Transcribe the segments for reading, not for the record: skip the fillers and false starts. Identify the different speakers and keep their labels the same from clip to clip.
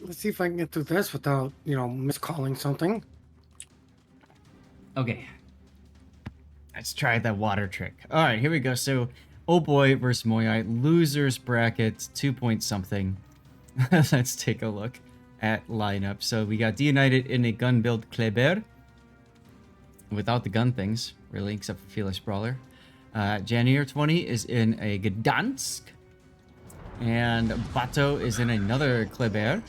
Speaker 1: Let's see if I can get through this without, miscalling something.
Speaker 2: Okay. Let's try that water trick. All right, here we go. So, oh boy versus MOYAI. Losers bracket, 2 point something. Let's take a look at lineup. So, we got United in a gun build Kleber. Without the gun things, really, except for Fearless Brawler. Janier 20 is in a Gdansk. And Bato is in another Kleber.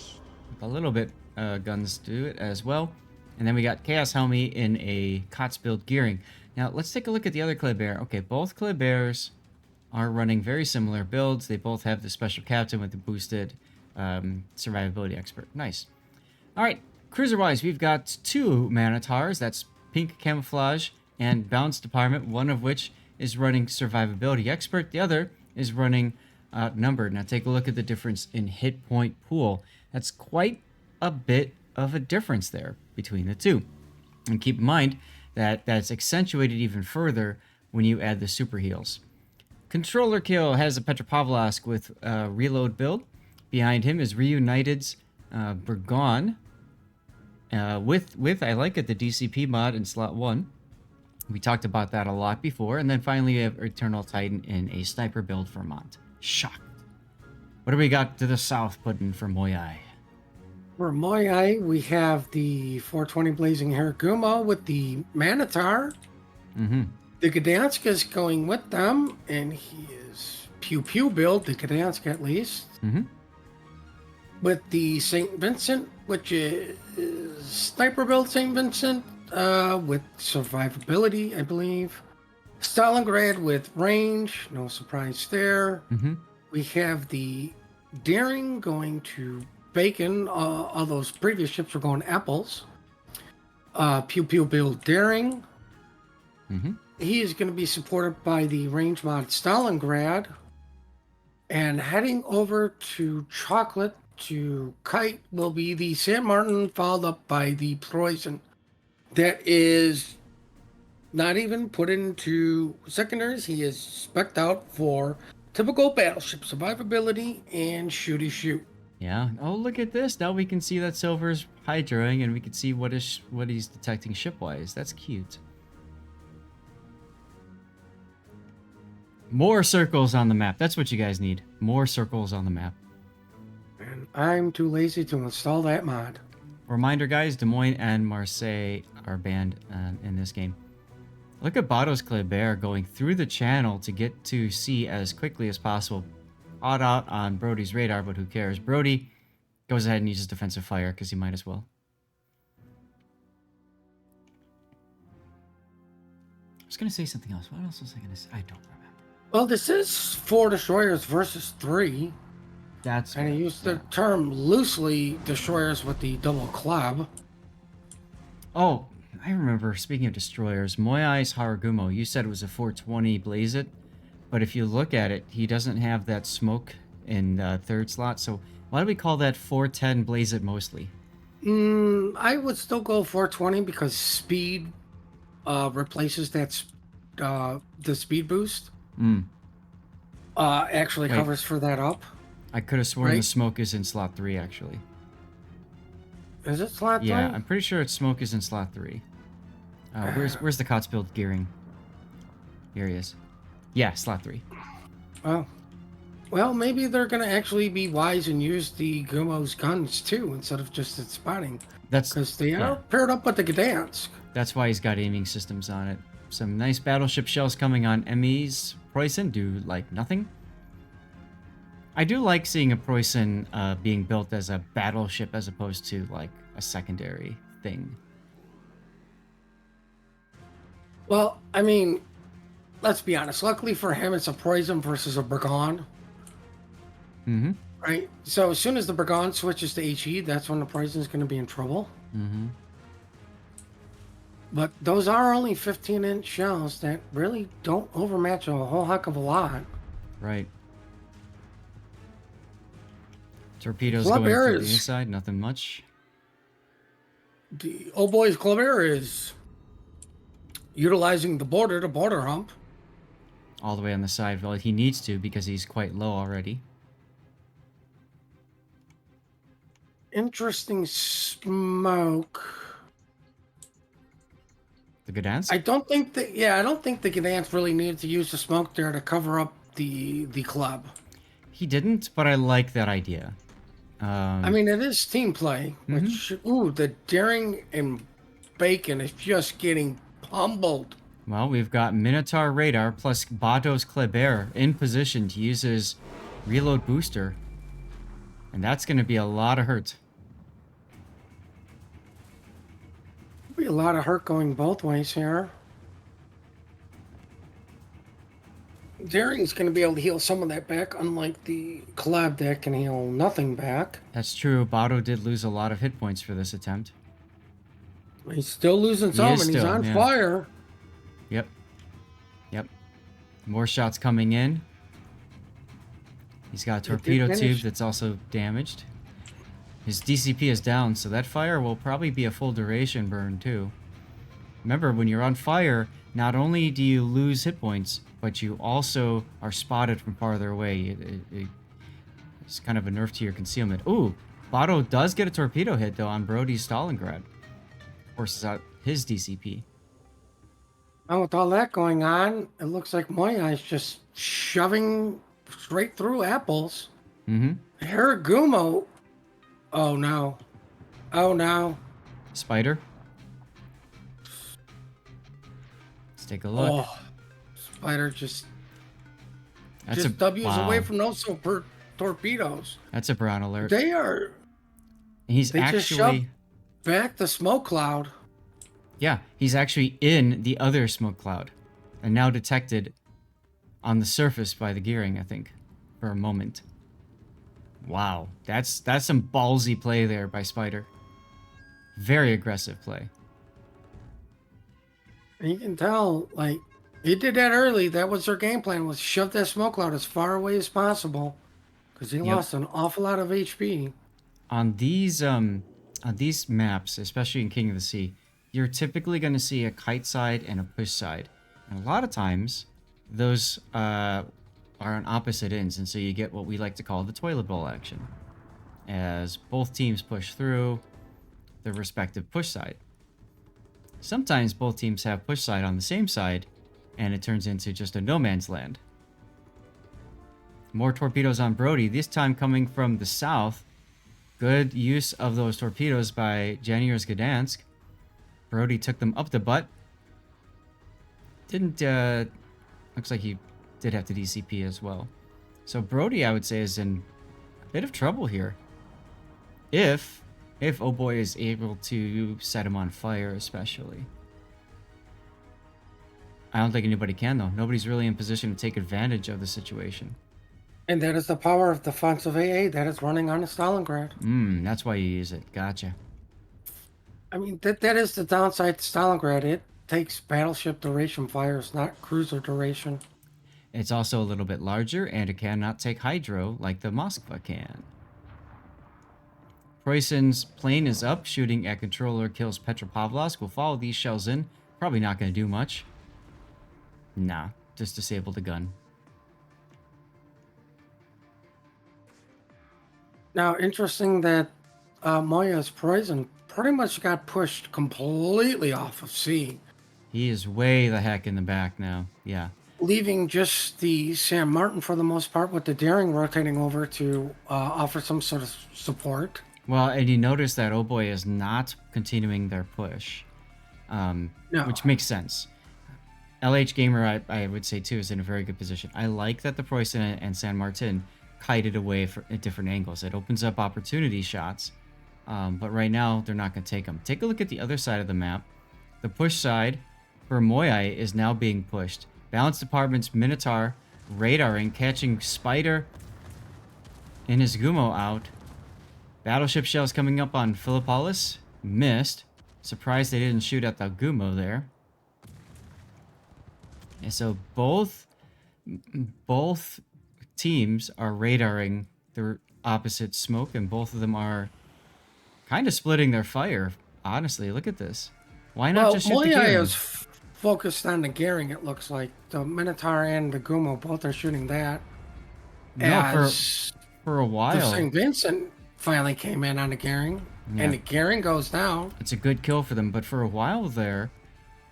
Speaker 2: A little bit guns do it as well. And then we got Chaos Helmy in a COTS build gearing. Now, let's take a look at the other Kleber. Okay, both Klebers are running very similar builds. They both have the special captain with the boosted survivability expert. Nice. All right, cruiser-wise, we've got 2 Manitars. That's Pink Camouflage and Balance Department, one of which is running survivability expert. The other is running outnumbered. Now, take a look at the difference in hit point pool. That's quite a bit of a difference there between the two. And keep in mind that that's accentuated even further when you add the super heals. Controller Kill has a Petropavlovsk with reload build. Behind him is Reunited's Burgon with I like it, the DCP mod in slot 1. We talked about that a lot before. And then finally we have Eternal Titan in a sniper build for Mont. Shocked. What do we got to the south putting for MOYAI?
Speaker 1: For MOYAI, we have the 420 Blazing Haraguma with the Manitar.
Speaker 2: Mm-hmm.
Speaker 1: The Gdansk is going with them, and he is Pew Pew build, the Gdansk at least.
Speaker 2: Mm-hmm.
Speaker 1: With the St. Vincent, which is sniper build St. Vincent, with survivability, I believe. Stalingrad with range, no surprise there.
Speaker 2: Mm-hmm.
Speaker 1: We have the Daring going to Bacon. All those previous ships were going apples. Pew Pew build Daring.
Speaker 2: Mm-hmm.
Speaker 1: He is going to be supported by the range mod Stalingrad. And heading over to Chocolate to Kite will be the San Martin, followed up by the Poison. That is not even put into secondaries. He is spec'd out for typical battleship survivability and shooty shoot.
Speaker 2: Yeah. Oh, look at this. Now we can see that Silver's hydroing, and we can see what he's detecting shipwise. That's cute. More circles on the map. That's what you guys need. More circles on the map.
Speaker 1: And I'm too lazy to install that mod.
Speaker 2: Reminder, guys, Des Moines and Marseille are banned in this game. Look at Bato's Kleber going through the channel to get to sea as quickly as possible. Odd out on Brody's radar, but who cares? Brody goes ahead and uses defensive fire because he might as well. I was going to say something else. What else was I going to say? I don't remember.
Speaker 1: Well, this is 4 destroyers versus 3.
Speaker 2: That's
Speaker 1: and I used the term loosely, destroyers with the double club.
Speaker 2: Oh, I remember. Speaking of destroyers, MOYAI's Haragumo, you said it was a 420 Blaze It, but if you look at it, he doesn't have that smoke in third slot, so why do we call that 410 Blaze It mostly?
Speaker 1: I would still go 420 because speed replaces that the speed boost. Actually covers for that up.
Speaker 2: I could have sworn the smoke is in slot 3, actually.
Speaker 1: Is it slot 3?
Speaker 2: Yeah, I'm pretty sure its smoke is in slot 3. Where's the COTS build gearing? Here he is. Yeah, slot 3.
Speaker 1: Oh. Well, maybe they're going to actually be wise and use the Gumo's guns, too, instead of just its spotting. Because they are paired up with the Gdansk.
Speaker 2: That's why he's got aiming systems on it. Some nice battleship shells coming on Emmy's Preußen do, like, nothing. I do like seeing a Preußen being built as a battleship as opposed to, like, a secondary thing.
Speaker 1: Well, I mean, let's be honest. Luckily for him, it's a Preußen versus a Burgon.
Speaker 2: Mm-hmm.
Speaker 1: Right? So as soon as the Burgon switches to HE, that's when the Preußen's going to be in trouble.
Speaker 2: Mm-hmm.
Speaker 1: But those are only 15-inch shells that really don't overmatch a whole heck of a lot.
Speaker 2: Right. Torpedoes going to the inside, nothing much.
Speaker 1: The OHBOY's Kleber is utilizing the border to border hump.
Speaker 2: All the way on the side. Well, he needs to because he's quite low already.
Speaker 1: interesting smoke.
Speaker 2: The Gdansk?
Speaker 1: I don't think that. Yeah, I don't think the Gdansk really needed to use the smoke there to cover up the club.
Speaker 2: He didn't, but I like that idea.
Speaker 1: I mean, it is team play.
Speaker 2: Mhm.
Speaker 1: Which the daring and bacon is just getting pummeled.
Speaker 2: Well, we've got Minotaur Radar plus Bados Kleber in position to use his reload booster. And that's going to be a lot of hurt.
Speaker 1: Be a lot of hurt going both ways here. Daring's going to be able to heal some of that back, unlike the collab that can heal nothing back.
Speaker 2: That's true. Bado did lose a lot of hit points for this attempt.
Speaker 1: He's still losing some, and he's on fire.
Speaker 2: Yep. Yep. More shots coming in. He's got a torpedo tube that's also damaged. His DCP is down, so that fire will probably be a full duration burn too. Remember, when you're on fire, not only do you lose hit points, but you also are spotted from farther away. It's kind of a nerf to your concealment. Ooh, Bado does get a torpedo hit, though, on Brody's Stalingrad. Forces out his DCP.
Speaker 1: Oh, with all that going on, it looks like MOYAI is just shoving straight through apples.
Speaker 2: Mm-hmm.
Speaker 1: Haragumo. Oh, no. Oh, no.
Speaker 2: Spider. Let's take a look.
Speaker 1: Oh, Spider just
Speaker 2: That's
Speaker 1: W's away from those super torpedoes.
Speaker 2: That's a brown alert.
Speaker 1: They are.
Speaker 2: He's actually
Speaker 1: back the smoke cloud.
Speaker 2: Yeah, he's actually in the other smoke cloud, and now detected on the surface by the gearing, I think, for a moment. Wow, that's some ballsy play there by Spider. Very aggressive play.
Speaker 1: And you can tell, like, he did that early. That was their game plan, was shove that smoke cloud as far away as possible, because he lost an awful lot of HP.
Speaker 2: On these maps, especially in King of the Sea, you're typically going to see a kite side and a push side. And a lot of times, those are on opposite ends, and so you get what we like to call the toilet bowl action, as both teams push through their respective push side. Sometimes both teams have push side on the same side, and it turns into just a no man's land. More torpedoes on Brody, this time coming from the south. Good use of those torpedoes by Janier's Gdansk. Brody took them up the butt. Looks like he did have to DCP as well. So Brody, I would say, is in a bit of trouble here. If OHBOY is able to set him on fire, especially. I don't think anybody can, though. Nobody's really in position to take advantage of the situation.
Speaker 1: And that is the power of defensive AA that is running on a Stalingrad.
Speaker 2: That's why you use it. Gotcha.
Speaker 1: I mean, that is the downside to Stalingrad. It takes battleship duration fires, not cruiser duration.
Speaker 2: It's also a little bit larger, and it cannot take hydro like the Moskva can. Preußen's plane is up, shooting at controller, kills Petropavlovsk. We'll follow these shells in. Probably not going to do much. Nah, just disable the gun.
Speaker 1: Now, interesting that MOYAI's Preußen pretty much got pushed completely off of sea.
Speaker 2: He is way the heck in the back now. Yeah.
Speaker 1: Leaving just the San Martin for the most part, with the Daring rotating over to offer some sort of support.
Speaker 2: Well, and you notice that OHBOY is not continuing their push,
Speaker 1: No.
Speaker 2: which makes sense. LH Gamer, I would say too, is in a very good position. I like that the Preußen and San Martin kited away at different angles. It opens up opportunity shots, but right now they're not going to take them. Take a look at the other side of the map. The push side for MOYAI is now being pushed. Balance Department's Minotaur radaring, catching Spider and his Gumo out. Battleship shells coming up on Philippolis. Missed. Surprised they didn't shoot at the Gumo there. And so both teams are radaring their opposite smoke, and both of them are kind of splitting their fire. Honestly, look at this. Why not just shoot the
Speaker 1: MOYAI
Speaker 2: gearing?
Speaker 1: is focused on the gearing, it looks like. The Minotaur and the Gumo both are shooting that.
Speaker 2: No, for a while.
Speaker 1: The St. Vincent finally came in on the gearing,
Speaker 2: Yeah.
Speaker 1: and the gearing goes down.
Speaker 2: It's a good kill for them, but for a while there,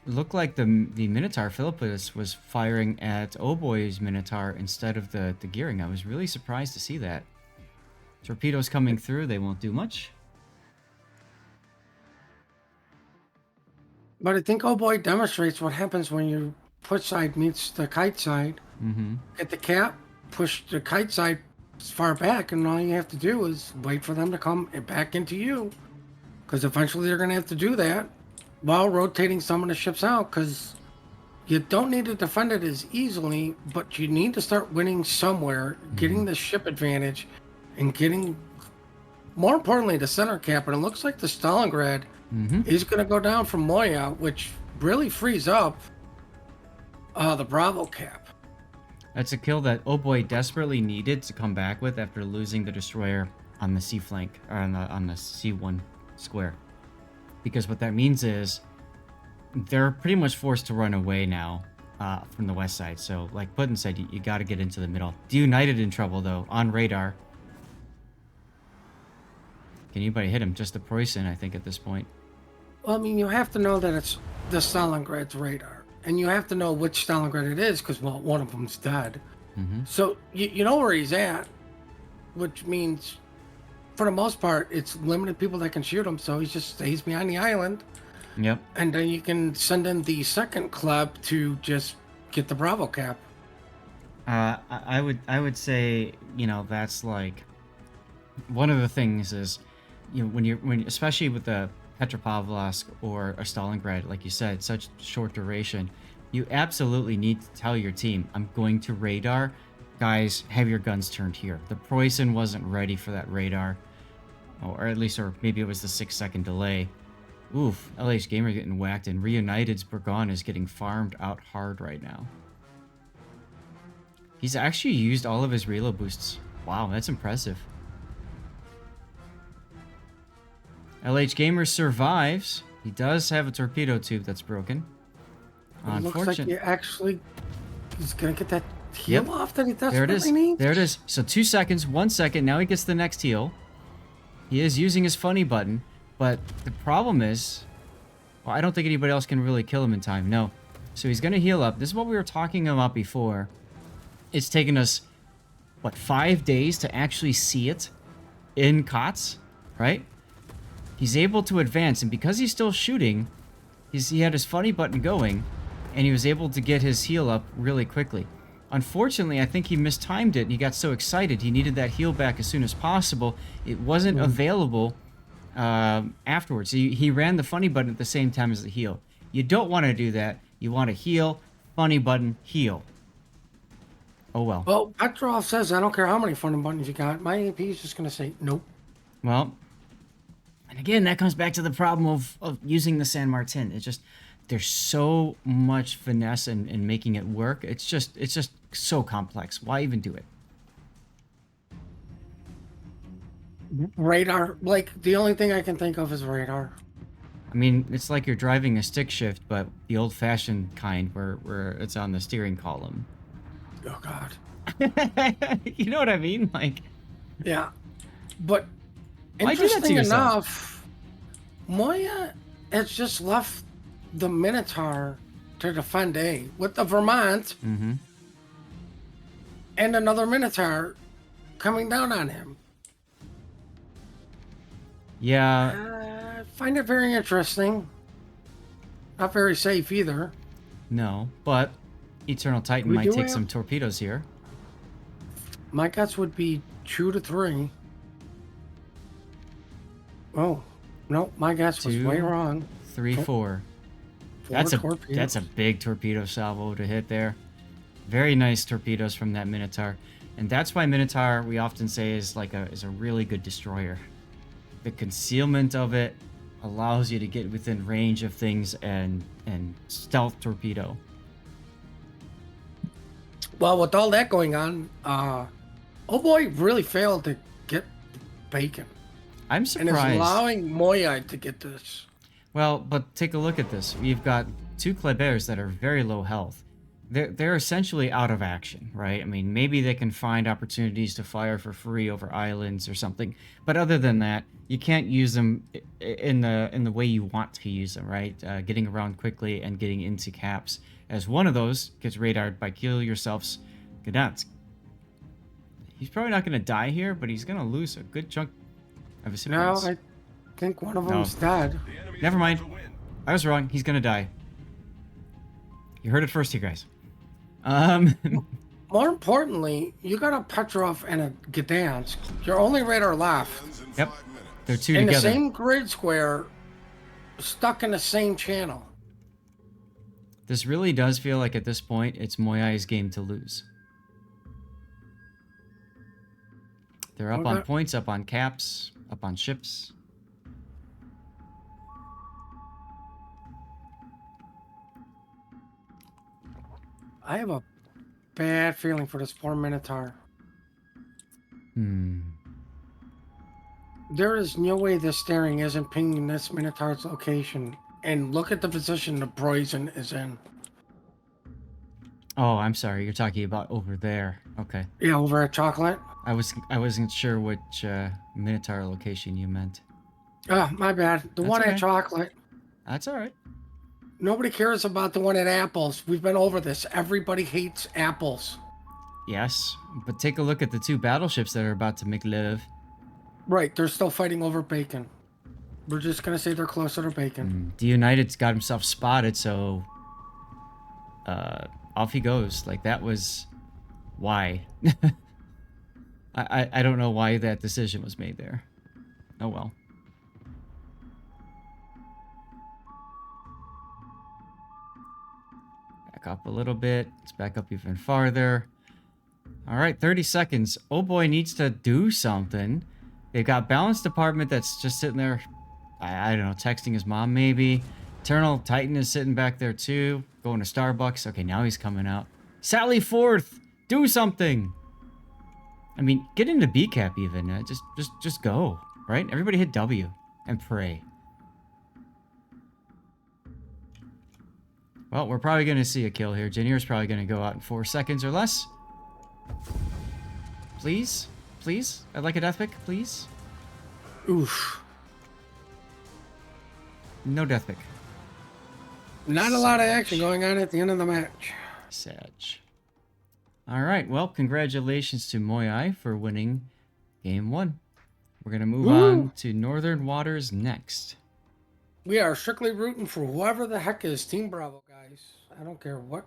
Speaker 2: it looked like the Minotaur Philippus was firing at OHBOY's Minotaur instead of the gearing. I was really surprised to see that. Torpedoes coming through, they won't do much.
Speaker 1: But I think Oh Boy demonstrates what happens when your push side meets the kite side.
Speaker 2: Mm-hmm.
Speaker 1: Get the cap, push the kite side as far back, and all you have to do is wait for them to come back into you. Because eventually they're going to have to do that while rotating some of the ships out, because you don't need to defend it as easily, but you need to start winning somewhere, getting the ship advantage, and getting, more importantly, the center cap. And it looks like the Stalingrad is going to go down from MOYAI, which really frees up the Bravo cap.
Speaker 2: That's a kill that OHBOY desperately needed to come back with after losing the destroyer on the C flank, or on the C1 square. Because what that means is they're pretty much forced to run away now from the west side. So, like Putin said, you got to get into the middle. The United in trouble, though, on radar. Can anybody hit him? Just the Preußen, I think, at this point.
Speaker 1: Well, I mean, you have to know that it's the Stalingrad's radar. And you have to know which Stalingrad it is, because, well, one of them's dead. So, you know where he's at, which means, for the most part, it's limited people that can shoot him, so he just stays behind the island.
Speaker 2: Yep.
Speaker 1: And then you can send in the second club to just get the Bravo cap.
Speaker 2: I would say, you know, that's like one of the things is, you know, when especially with the Petropavlovsk or a Stalingrad, like you said, such short duration, you absolutely need to tell your team, I'm going to radar. Guys, have your guns turned here. The Preußen wasn't ready for that radar. Or at least, or maybe it was the 6-second delay. Oof, LH Gamer getting whacked, and Reunited's Burgon is getting farmed out hard right now. He's actually used all of his reload boosts. Wow, that's impressive. LH Gamer survives. He does have a torpedo tube that's broken.
Speaker 1: It looks like he actually is going to get that heal off that he desperately needs.
Speaker 2: There it is. So 2 seconds, 1 second. Now he gets the next heal. He is using his funny button, but the problem is, well, I don't think anybody else can really kill him in time. No. So he's going to heal up. This is what we were talking about before. It's taken us, what, 5 days to actually see it in COTS, right? He's able to advance, and because he's still shooting, he had his funny button going, and he was able to get his heal up really quickly. Unfortunately, I think he mistimed it, and he got so excited he needed that heal back as soon as possible. It wasn't available afterwards. He ran the funny button at the same time as the heal. You don't want to do that. You want to heal, funny button, heal. Oh well.
Speaker 1: Well, Petrov says, I don't care how many funny buttons you got. My AP is just going to say, nope.
Speaker 2: Well, and again, that comes back to the problem of using the San Martin. It's just, there's so much finesse in making it work. It's just so complex. Why even do it?
Speaker 1: Radar. Like, the only thing I can think of is radar.
Speaker 2: I mean, it's like you're driving a stick shift, but the old-fashioned kind where it's on the steering column.
Speaker 1: Oh, God.
Speaker 2: You know what I mean? Like,
Speaker 1: yeah. But
Speaker 2: why do that to
Speaker 1: interesting
Speaker 2: yourself?
Speaker 1: enough, MOYAI has just left the Minotaur to defend A with the Vermont and another Minotaur coming down on him.
Speaker 2: Yeah.
Speaker 1: I find it very interesting. Not very safe either.
Speaker 2: No, but Eternal Titan might take some torpedoes here.
Speaker 1: My guess would be 2 to 3. Oh, no, my guess was way wrong.
Speaker 2: 3, 4. That's a big torpedo salvo to hit there. Very nice torpedoes from that Minotaur. And that's why Minotaur, we often say, is a really good destroyer. The concealment of it allows you to get within range of things and stealth torpedo.
Speaker 1: Well, with all that going on, Oh Boy really failed to get bacon.
Speaker 2: I'm surprised.
Speaker 1: And is allowing MOYAI to get this.
Speaker 2: Well, but take a look at this. We've got 2 Klebers that are very low health. they're essentially out of action, right? I mean, maybe they can find opportunities to fire for free over islands or something, but other than that, you can't use them in the way you want to use them, right? Getting around quickly and getting into caps, as one of those gets radared by Kill Yourself's Gdansk. He's probably not going to die here, but he's going to lose a good chunk of his hit
Speaker 1: No,
Speaker 2: points.
Speaker 1: I think one of
Speaker 2: No.
Speaker 1: them's dead.
Speaker 2: Never mind. I was wrong. He's going to die. You heard it first here, guys.
Speaker 1: More importantly, you got a Petrov and a Gdansk. Your only radar left.
Speaker 2: Yep. They're two
Speaker 1: In
Speaker 2: together.
Speaker 1: the same grid square, stuck in the same channel.
Speaker 2: This really does feel like at this point, it's MOYAI's game to lose. They're up on points, up on caps, up on ships.
Speaker 1: I have a bad feeling for this poor Minotaur. There is no way this steering isn't pinging this Minotaur's location. And look at the position the Poison is in.
Speaker 2: Oh, I'm sorry. You're talking about over there. Okay.
Speaker 1: Yeah, over at Chocolate.
Speaker 2: I wasn't sure which Minotaur location you meant.
Speaker 1: Oh, my bad. The
Speaker 2: That's
Speaker 1: one
Speaker 2: okay.
Speaker 1: at Chocolate.
Speaker 2: That's all right.
Speaker 1: Nobody cares about the one at Apples. We've been over this. Everybody hates apples.
Speaker 2: Yes, but take a look at the two battleships that are about to make love.
Speaker 1: Right, they're still fighting over bacon. We're just gonna say they're closer to bacon.
Speaker 2: The United's got himself spotted, so off he goes. Like, that was why. I don't know why that decision was made there. Oh well. Back up a little bit. Let's back up even farther. All right, 30 seconds. Oh boy, needs to do something. They've got balance department that's just sitting there. I don't know, texting his mom maybe. Eternal Titan is sitting back there too, going to Starbucks. Okay, now he's coming out. Sally forth, do something. I mean, get into B cap even. Just go, right? Everybody hit W and pray. Well, we're probably going to see a kill here. Janier's probably going to go out in 4 seconds or less. Please? Please? I'd like a death pick, please.
Speaker 1: Oof.
Speaker 2: No death pick.
Speaker 1: Not a lot of action going on at the end of the match.
Speaker 2: Sag. All right, well, congratulations to MOYAI for winning Game 1. We're going to move on to Northern Waters next.
Speaker 1: We are strictly rooting for whoever the heck is Team Bravo, guys. I don't care what.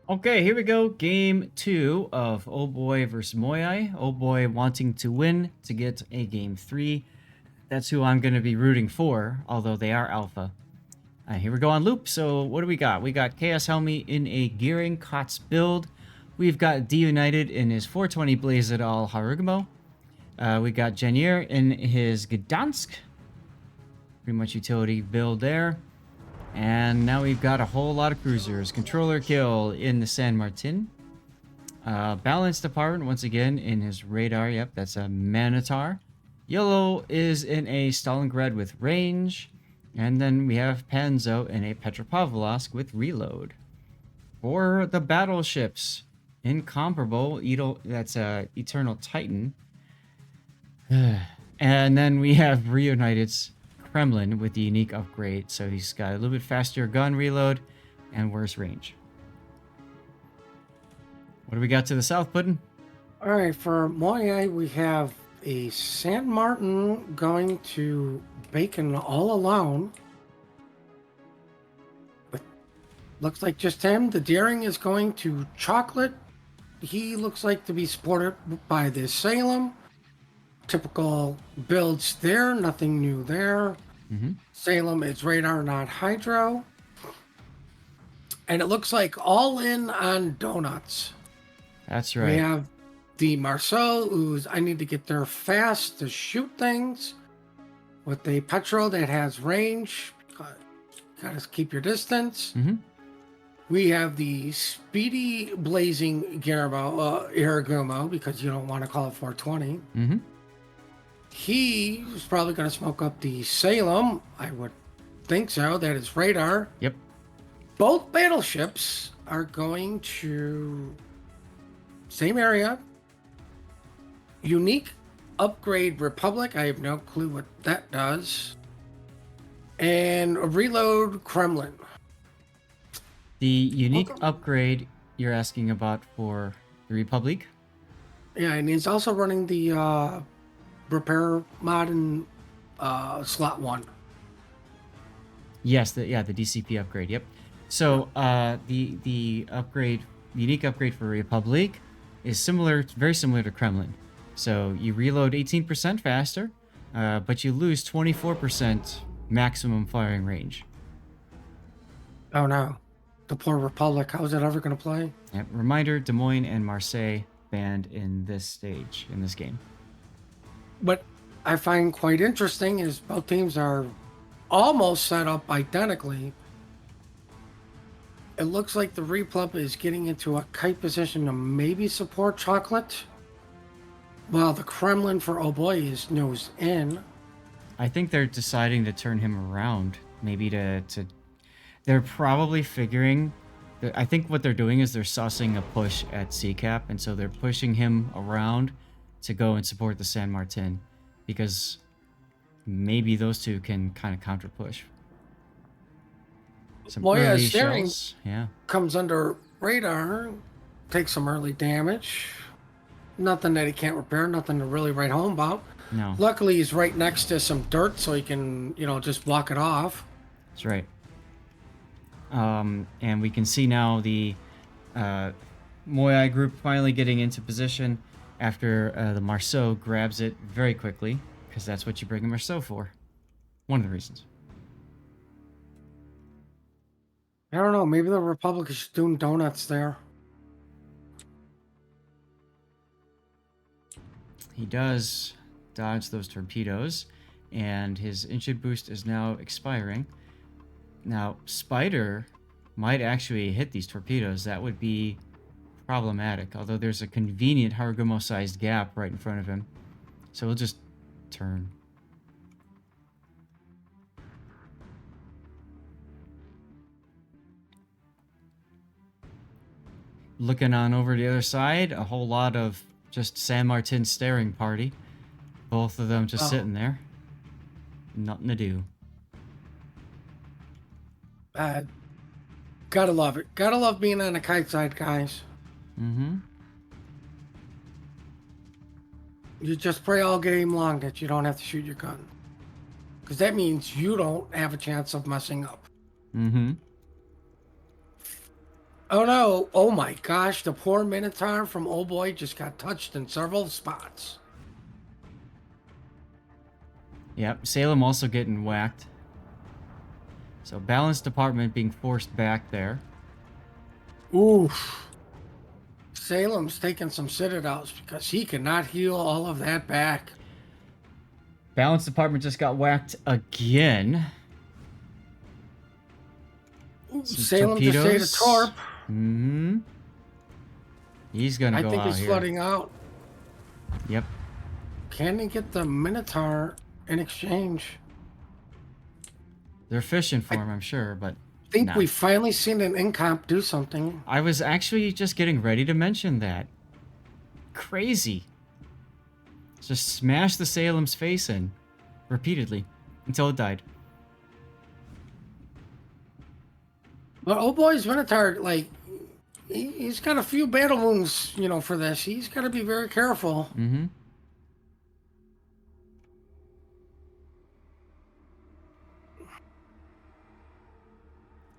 Speaker 2: Okay, here we go. Game 2 of OHBOY versus MOYAI. OHBOY wanting to win to get a Game 3. That's who I'm going to be rooting for, although they are alpha. Here we go on loop. So what do we got? We got Chaos Helmi in a Gearing Kotz build. We've got D United in his 420 Blaze it all Harugumo. We got Janier in his Gdansk. Pretty much utility build there. And now we've got a whole lot of cruisers. Controller Kill in the San Martin. Balance Department once again in his Radar. Yep, that's a Minotaur. Yellow is in a Stalingrad with range. And then we have Panzo in a Petropavlovsk with reload. For the battleships, incomparable, that's Eternal Titan. And then we have Reunited's Kremlin with the unique upgrade. So he's got a little bit faster gun reload and worse range. What do we got to the south, Puddin'?
Speaker 1: All right, for MOYAI, we have a San Martin going to Bacon all alone. But looks like just him. The Daring is going to Chocolate. He looks like to be supported by the Salem. Typical builds there, nothing new there. Salem is Radar, not Hydro. And it looks like all in on donuts.
Speaker 2: That's right.
Speaker 1: We have the Marceau, who's I need to get there fast to shoot things. With a Petro that has range. Gotta keep your distance. We have the Speedy Blazing Iragumo, because you don't want to call it 420. He is probably going to smoke up the Salem. I would think so. That is Radar.
Speaker 2: Yep.
Speaker 1: Both battleships are going to same area. Unique upgrade Republic. I have no clue what that does. And a reload Kremlin.
Speaker 2: The unique
Speaker 1: Okay.
Speaker 2: upgrade you're asking about for the Republic?
Speaker 1: Yeah, and he's also running the repair mod in slot 1.
Speaker 2: Yes, the DCP upgrade. Yep. So the upgrade, unique upgrade for Republic, is similar, very similar to Kremlin. So you reload 18% faster, but you lose 24% maximum firing range.
Speaker 1: Oh no. The poor Republic. How is it ever going to play?
Speaker 2: Yep. Reminder: Des Moines and Marseille banned in this stage in this game.
Speaker 1: What I find quite interesting is both teams are almost set up identically. It looks like the Replup is getting into a kite position to maybe support Chocolate, while the Kremlin for Oh Boy is nose in.
Speaker 2: I think they're deciding to turn him around, maybe to they're probably figuring that, I think what they're doing is they're sussing a push at CCAP, and so they're pushing him around to go and support the San Martin, because maybe those two can kind of counter push. Some
Speaker 1: MOYAI
Speaker 2: early
Speaker 1: steering
Speaker 2: shells, yeah.
Speaker 1: comes under radar, takes some early damage. Nothing that he can't repair, nothing to really write home about.
Speaker 2: No,
Speaker 1: Luckily, he's right next to some dirt, so he can, just block it off.
Speaker 2: that's right. And we can see now the MOYAI group finally getting into position after the Marceau grabs it very quickly, because that's what you bring a Marceau for. One of the reasons.
Speaker 1: I don't know. Maybe the Republic is doing donuts there.
Speaker 2: He does dodge those torpedoes, and his engine boost is now expiring. Now, Spider might actually hit these torpedoes. That would be problematic, although there's a convenient Harugumo-sized gap right in front of him. So we'll just turn. Looking on over the other side, a whole lot of just San Martin staring party. Both of them just sitting there. Nothing to do.
Speaker 1: Gotta love it. Gotta love being on the kite side, guys.
Speaker 2: Mm-hmm.
Speaker 1: You just pray all game long that you don't have to shoot your gun. Because that means you don't have a chance of messing up.
Speaker 2: Mm-hmm.
Speaker 1: Oh no. Oh my gosh. The poor Minotaur from Oh Boy just got touched in several spots.
Speaker 2: Yep, Salem also getting whacked. So balance department being forced back there.
Speaker 1: Oof. Salem's taking some citadels because he cannot heal all of that back.
Speaker 2: Balance department just got whacked again.
Speaker 1: Salem just ate a torp.
Speaker 2: Mm-hmm. He's gonna go out here.
Speaker 1: I think he's flooding out.
Speaker 2: Yep.
Speaker 1: Can he get the Minotaur in exchange?
Speaker 2: They're fishing for him, I'm sure, but
Speaker 1: I think
Speaker 2: nah.
Speaker 1: we've finally seen an incomp do something.
Speaker 2: I was actually just getting ready to mention that. Crazy. Just smash the Salem's face in repeatedly until it died.
Speaker 1: But Oh Boy's Minotaur, like, he's got a few battle wounds, for this. He's got to be very careful.
Speaker 2: Mm-hmm.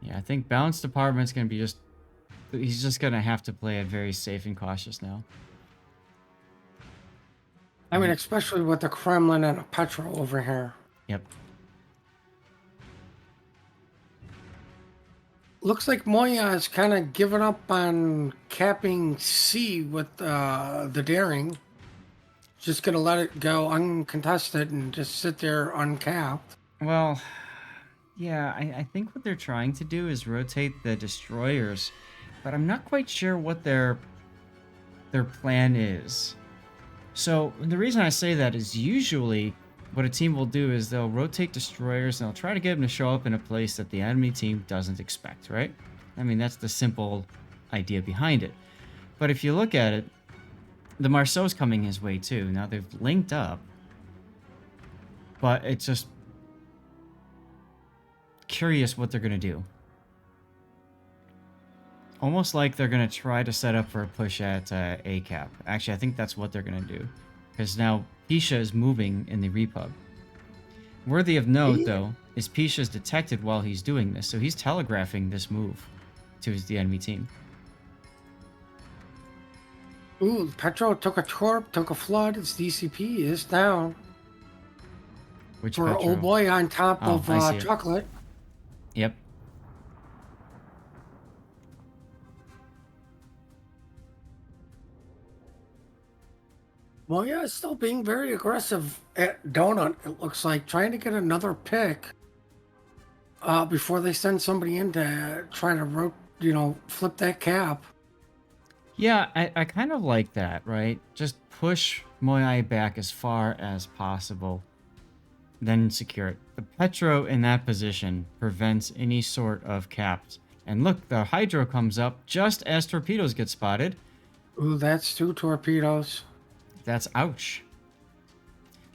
Speaker 2: Yeah, I think balance department's gonna be he's just gonna have to play it very safe and cautious now.
Speaker 1: I mean, especially with the Kremlin and a Petro over here.
Speaker 2: Yep.
Speaker 1: Looks like Moya has kind of given up on capping C with the Daring. Just gonna let it go uncontested and just sit there uncapped.
Speaker 2: Well, yeah, I think what they're trying to do is rotate the destroyers, but I'm not quite sure what their plan is. So the reason I say that is usually what a team will do is they'll rotate destroyers and they'll try to get them to show up in a place that the enemy team doesn't expect, right? I mean, that's the simple idea behind it. But if you look at it, the Marceau's coming his way too. Now they've linked up, but it's just curious what they're going to do. Almost like they're going to try to set up for a push at A-cap. Actually, I think that's what they're going to do. Because now Pisha is moving in the repub. Worthy of note, though, is Pisha's detected while he's doing this. So he's telegraphing this move to the enemy team.
Speaker 1: Ooh, Petro took a torp, took a flood. Its DCP is down.
Speaker 2: Which
Speaker 1: for
Speaker 2: Petro?
Speaker 1: OHBOY on top
Speaker 2: Oh,
Speaker 1: of
Speaker 2: I see it.
Speaker 1: Chocolate.
Speaker 2: Yep.
Speaker 1: MOYAI is still being very aggressive at Donut, it looks like, trying to get another pick before they send somebody in to try to, flip that cap.
Speaker 2: Yeah, I kind of like that, right? Just push MOYAI back as far as possible, then secure it. The Petro in that position prevents any sort of caps. And look, the Hydro comes up just as torpedoes get spotted.
Speaker 1: Ooh, that's 2 torpedoes.
Speaker 2: That's ouch.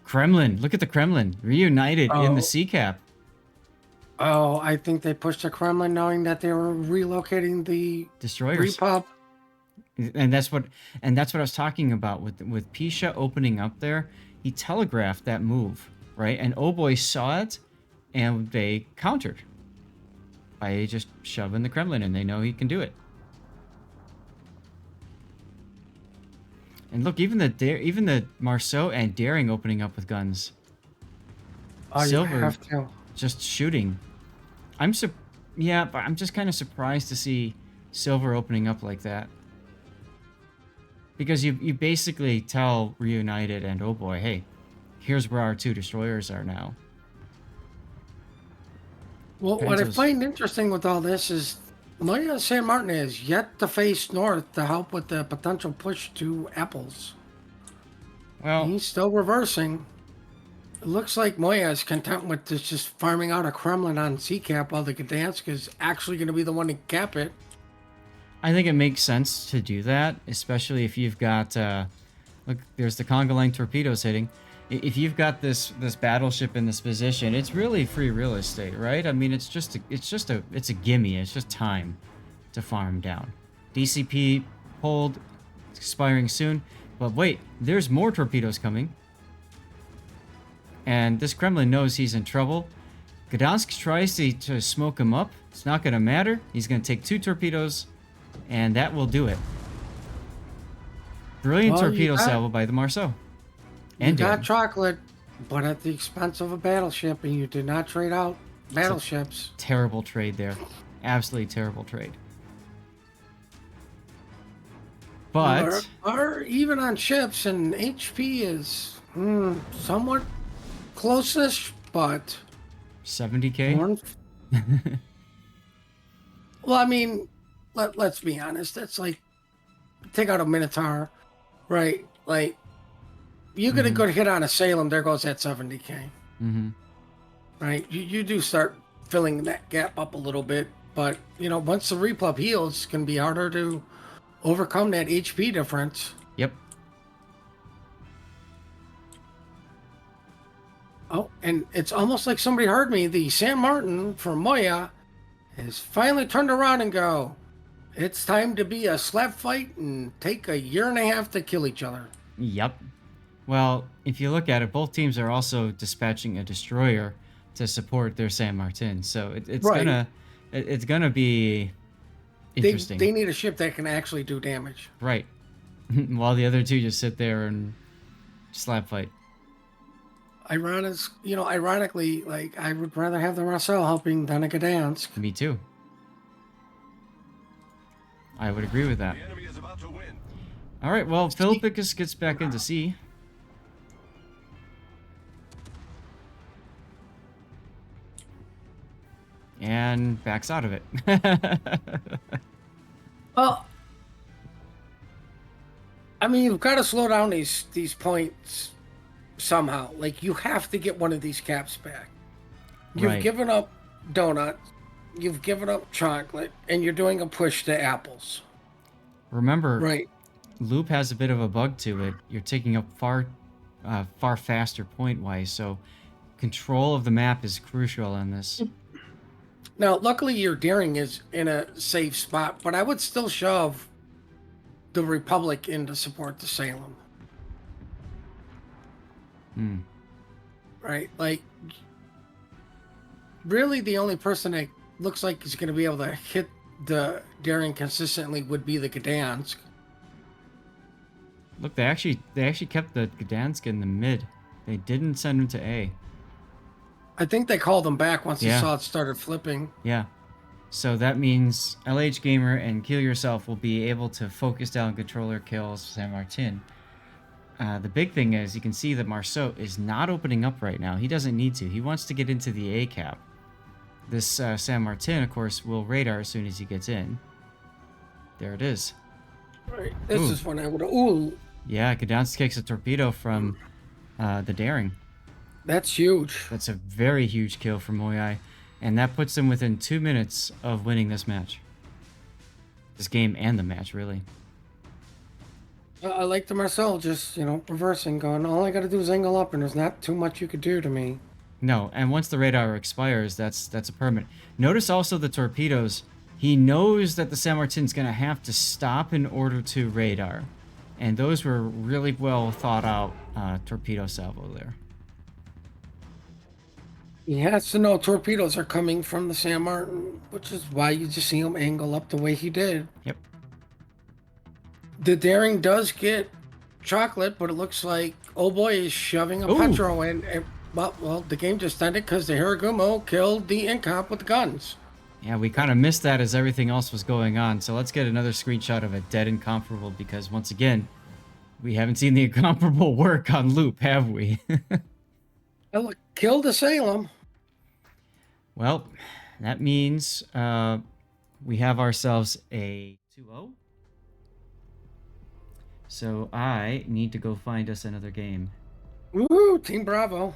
Speaker 2: Kremlin, look at the Kremlin, reunited in the sea cap.
Speaker 1: Oh, I think they pushed the Kremlin knowing that they were relocating the
Speaker 2: Destroyers.
Speaker 1: repub.
Speaker 2: And that's what I was talking about with Pisha opening up there. He telegraphed that move, right? And OHBOY saw it, and they countered by just shoving the Kremlin, and they know he can do it. And look, even the Marceau and Daring opening up with guns.
Speaker 1: Oh,
Speaker 2: Silver
Speaker 1: you have to.
Speaker 2: just shooting. Yeah, but I'm just kind of surprised to see Silver opening up like that. Because you basically tell Reunited and OHBOY, hey, here's where our 2 destroyers are now.
Speaker 1: Well, what I find interesting with all this is MOYAI San Martin is yet to face north to help with the potential push to Apples.
Speaker 2: Well,
Speaker 1: He's still reversing. It looks like MOYAI is content with just farming out a Kremlin on C-cap while the Gdansk is actually going to be the one to cap it.
Speaker 2: I think it makes sense to do that, especially if you've got look, there's the conga line torpedoes hitting. If you've got this battleship in this position, it's really free real estate, right? I mean, it's a gimme. It's just time to farm down. DCP hold, it's expiring soon, but wait, there's more torpedoes coming, and this Kremlin knows he's in trouble. Gdansk tries to smoke him up. It's not going to matter. He's going to take 2 torpedoes, and that will do it. Brilliant torpedo salvo by the Marceau.
Speaker 1: You got Chocolate, but at the expense of a battleship, and you did not trade out battleships.
Speaker 2: Terrible trade there. Absolutely terrible trade. But...
Speaker 1: Or even on ships, and HP is somewhat close-ish, but...
Speaker 2: 70k?
Speaker 1: Well, I mean, let's be honest. That's like, take out a Minotaur, right? Like, you get a good hit on a Salem, there goes that 70k. Right? You do start filling that gap up a little bit, but, once the repub heals, it's going to be harder to overcome that HP difference.
Speaker 2: Yep.
Speaker 1: Oh, and it's almost like somebody heard me. The San Martin from MOYAI has finally turned around and go, it's time to be a slap fight and take a year and a half to kill each other.
Speaker 2: Yep. Well, if you look at it, both teams are also dispatching a destroyer to support their San Martin, so it's right. gonna be interesting.
Speaker 1: They need a ship that can actually do damage.
Speaker 2: Right. While the other 2 just sit there and slap fight.
Speaker 1: Ironically, like, I would rather have the Marceau helping than a Gdansk.
Speaker 2: Me too. I would agree with that.
Speaker 3: The enemy is about to win.
Speaker 2: All right, well, Philippicus gets back into sea. And backs out of it.
Speaker 1: Well, I mean, you've got to slow down these points somehow. Like, you have to get one of these caps back. You've
Speaker 2: Right.
Speaker 1: given up donuts, you've given up chocolate, and you're doing a push to apples.
Speaker 2: Remember,
Speaker 1: Right.
Speaker 2: loop has a bit of a bug to it. You're taking up far faster point wise, so control of the map is crucial in this.
Speaker 1: Now, luckily, your daring is in a safe spot, but I would still shove the Republic in to support the Salem.
Speaker 2: Hmm.
Speaker 1: Right? Like, really, the only person that looks like he's going to be able to hit the daring consistently would be the Gdansk.
Speaker 2: Look, they actually kept the Gdansk in the mid. They didn't send him to A.
Speaker 1: I think they called him back once
Speaker 2: Yeah.
Speaker 1: they saw it started flipping.
Speaker 2: Yeah. So that means LH Gamer and Kill Yourself will be able to focus down controller kills San Martin. The big thing is you can see that Marceau is not opening up right now. He doesn't need to. He wants to get into the A cap. This San Martin, of course, will radar as soon as he gets in. There it is.
Speaker 1: Right. This
Speaker 2: Ooh.
Speaker 1: is when I would have. Ooh,
Speaker 2: Yeah, Gdansk kicks a torpedo from the Daring.
Speaker 1: that's huge.
Speaker 2: That's a very huge kill for MOYAI. And that puts them within 2 minutes of winning this match. This game and the match, really.
Speaker 1: I like the Marcel just, reversing, going, all I got to do is angle up, and there's not too much you could do to me.
Speaker 2: No, and once the radar expires, that's a permanent. Notice also the torpedoes. He knows that the San Martin's going to have to stop in order to radar. And those were really well thought out torpedo salvo there.
Speaker 1: He has to know torpedoes are coming from the San Martin, which is why you just see him angle up the way he did.
Speaker 2: Yep.
Speaker 1: The daring does get chocolate, but it looks like Oh Boy is shoving a
Speaker 2: Ooh.
Speaker 1: Petro in. And, well, the game just ended because the Hiragumo killed the Incomp with the guns.
Speaker 2: Yeah, we kind of missed that as everything else was going on. So let's get another screenshot of a dead incomparable because once again, we haven't seen the incomparable work on loop, have we?
Speaker 1: Well, it killed the Salem.
Speaker 2: Well, that means we have ourselves a 2-0. So I need to go find us another game.
Speaker 1: Woo, Team Bravo.